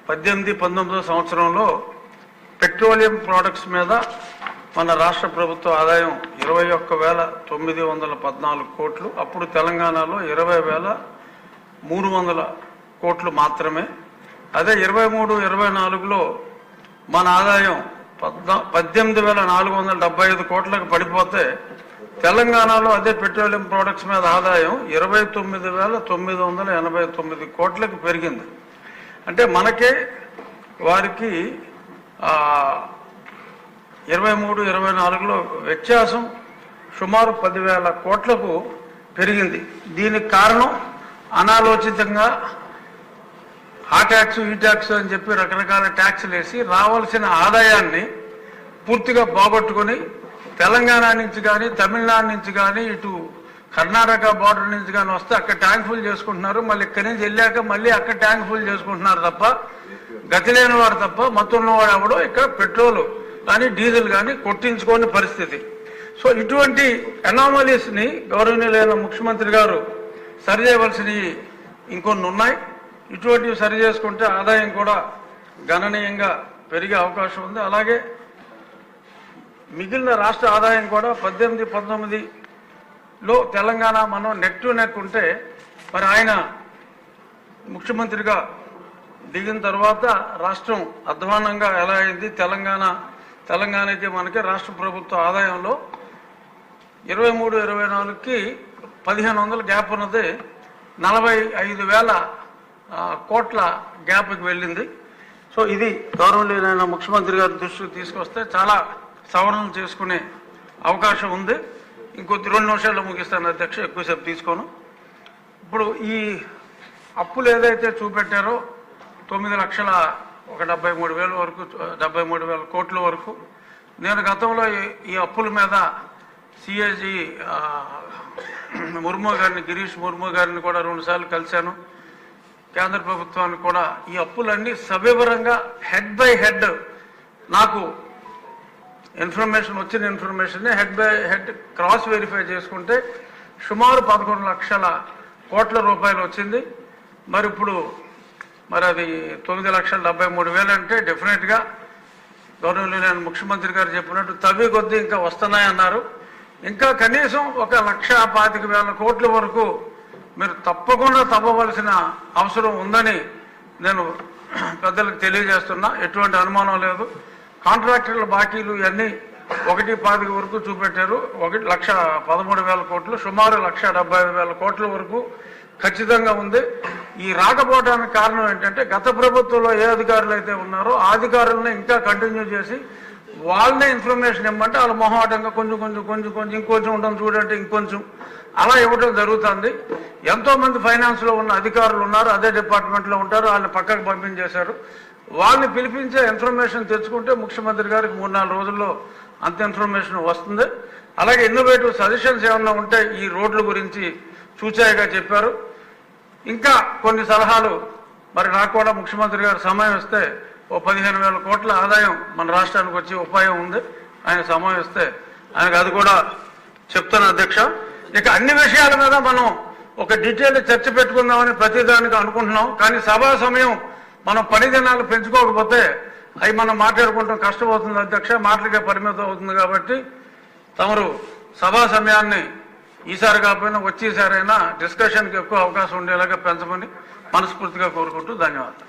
18-19 సంవత్సరంలో petroleum products మీద మన రాష్ట్ర ప్రభుత్వ ఆదాయం 21,914 కోట్లు. అప్పుడు తెలంగాణలో 20,300 కోట్లు మాత్రమే. అదే 23-24లో మన ఆదాయం 18,475 కోట్లకు పడిపోతే తెలంగాణలో అదే పెట్రోలియం ప్రొడక్ట్స్ మీద ఆదాయం 29,989 కోట్లకు పెరిగింది. అంటే మనకే వారికి 23-24లో వ్యత్యాసం సుమారు 10,000 కోట్లకు పెరిగింది. దీనికి కారణం అనాలోచితంగా ఆ ట్యాక్స్ ఈ ట్యాక్స్ అని చెప్పి రకరకాల ట్యాక్స్లు వేసి రావాల్సిన ఆదాయాన్ని పూర్తిగా పోగొట్టుకొని తెలంగాణ నుంచి కానీ తమిళనాడు నుంచి కానీ ఇటు కర్ణాటక బార్డర్ నుంచి కానీ వస్తే అక్కడ ట్యాంక్ ఫుల్ చేసుకుంటున్నారు. మళ్ళీ ఇక్కడి నుంచి వెళ్ళాక మళ్ళీ అక్కడ ట్యాంక్ ఫుల్ చేసుకుంటున్నారు తప్ప గతి లేని వాడు తప్ప మొత్తం ఉన్నవాడు ఎవడో ఇక్కడ పెట్రోల్ కానీ డీజిల్ కానీ కొట్టించుకోని పరిస్థితి. సో ఇటువంటి అనామలీస్ని గౌరవనీయులైన ముఖ్యమంత్రి గారు సరిచేయవలసినవి ఇంకొన్ని ఉన్నాయి. ఇటువంటివి సరి చేసుకుంటే ఆదాయం కూడా గణనీయంగా పెరిగే అవకాశం ఉంది. అలాగే మిగిలిన రాష్ట్ర ఆదాయం కూడా 18-19లో తెలంగాణ మనం నెక్ టు నెక్ ఉంటే మరి ఆయన ముఖ్యమంత్రిగా దిగిన తర్వాత రాష్ట్రం అధ్వానంగా ఎలా అయింది. తెలంగాణకి మనకి రాష్ట్ర ప్రభుత్వ ఆదాయంలో 23-24కి 1,500 గ్యాప్ ఉన్నది 45,000 కోట్ల గ్యాప్కి వెళ్ళింది. సో ఇది గౌరవనీయులైన ముఖ్యమంత్రి గారి దృష్టికి తీసుకొస్తే చాలా సవరణలు చేసుకునే అవకాశం ఉంది. ఇంకొద్ది 2 నిమిషాల్లో ముగిస్తాను అధ్యక్ష, ఎక్కువసేపు తీసుకోను. ఇప్పుడు ఈ అప్పులు ఏదైతే చూపెట్టారో 9,73,000 వరకు 73,000 కోట్ల వరకు, నేను గతంలో ఈ అప్పుల మీద సిఏజీ ముర్ము గారిని గిరీష్ ముర్ము గారిని కూడా 2 సార్లు కలిశాను. కేంద్ర ప్రభుత్వానికి కూడా ఈ అప్పులన్నీ సవివరంగా హెడ్ బై హెడ్ నాకు వచ్చిన information head by head cross verify చేసుకుంటే సుమారు 11 లక్షల కోట్ల రూపాయలు వచ్చింది. మరి ఇప్పుడు అది 9,73,000 అంటే డెఫినెట్గా గౌరవనీయులైన ముఖ్యమంత్రి గారు చెప్పినట్టు తవ్వి కొద్దీ ఇంకా వస్తున్నాయన్నారు. ఇంకా కనీసం 1,25,000 కోట్ల వరకు మీరు తప్పకుండా తవ్వవలసిన అవసరం ఉందని నేను పెద్దలకు తెలియజేస్తున్నా. ఎటువంటి అనుమానం లేదు. కాంట్రాక్టర్ల బాకీలు ఇవన్నీ 1,25,000 వరకు చూపెట్టారు. 1,13,000 కోట్లు, సుమారు 1,75,000 కోట్ల వరకు ఖచ్చితంగా ఉంది. ఈ రాకపోవడానికి కారణం ఏంటంటే గత ప్రభుత్వంలో ఏ అధికారులు అయితే ఉన్నారో ఆ అధికారులను ఇంకా కంటిన్యూ చేసి వాళ్ళనే ఇన్ఫర్మేషన్ ఇవ్వమంటే వాళ్ళ మొహమాటంగా కొంచెం ఇంకొంచెం ఉండడం చూడంటే ఇంకొంచెం అలా ఇవ్వడం జరుగుతుంది. ఎంతోమంది ఫైనాన్స్లో ఉన్న అధికారులు ఉన్నారు, అదే డిపార్ట్మెంట్లో ఉంటారు, వాళ్ళని పక్కకు పంపించేశారు. వాళ్ళని పిలిపించే ఇన్ఫర్మేషన్ తెచ్చుకుంటే ముఖ్యమంత్రి గారికి 3-4 రోజుల్లో అంత ఇన్ఫర్మేషన్ వస్తుంది. అలాగే ఇన్నోవేటివ్ సజెషన్స్ ఏమన్నా ఉంటే ఈ రోడ్ల గురించి చూచాయిగా చెప్పారు. ఇంకా కొన్ని సలహాలు మరి నాకు కూడా ముఖ్యమంత్రి గారు సమయం ఇస్తే 15,000 కోట్ల ఆదాయం మన రాష్ట్రానికి వచ్చే ఉపాయం ఉంది. ఆయన సమయం ఇస్తే ఆయనకు అది కూడా చెప్తాను అధ్యక్ష. ఇక అన్ని విషయాల మీద మనం ఒక డీటెయిల్ చర్చ పెట్టుకుందామని ప్రతిదానికి అనుకుంటున్నాం. కానీ సభా సమయం మనం 10 దినాలు పెంచుకోకపోతే అవి మనం మాట్లాడుకుంటాం కష్టమవుతుంది అధ్యక్ష, మాటలకే పరిమితం అవుతుంది. కాబట్టి తమరు సభా సమయాన్ని ఈసారి కాకపోయినా వచ్చేసారైనా డిస్కషన్కి ఎక్కువ అవకాశం ఉండేలాగా పెంచమని మనస్ఫూర్తిగా కోరుకుంటూ ధన్యవాదాలు.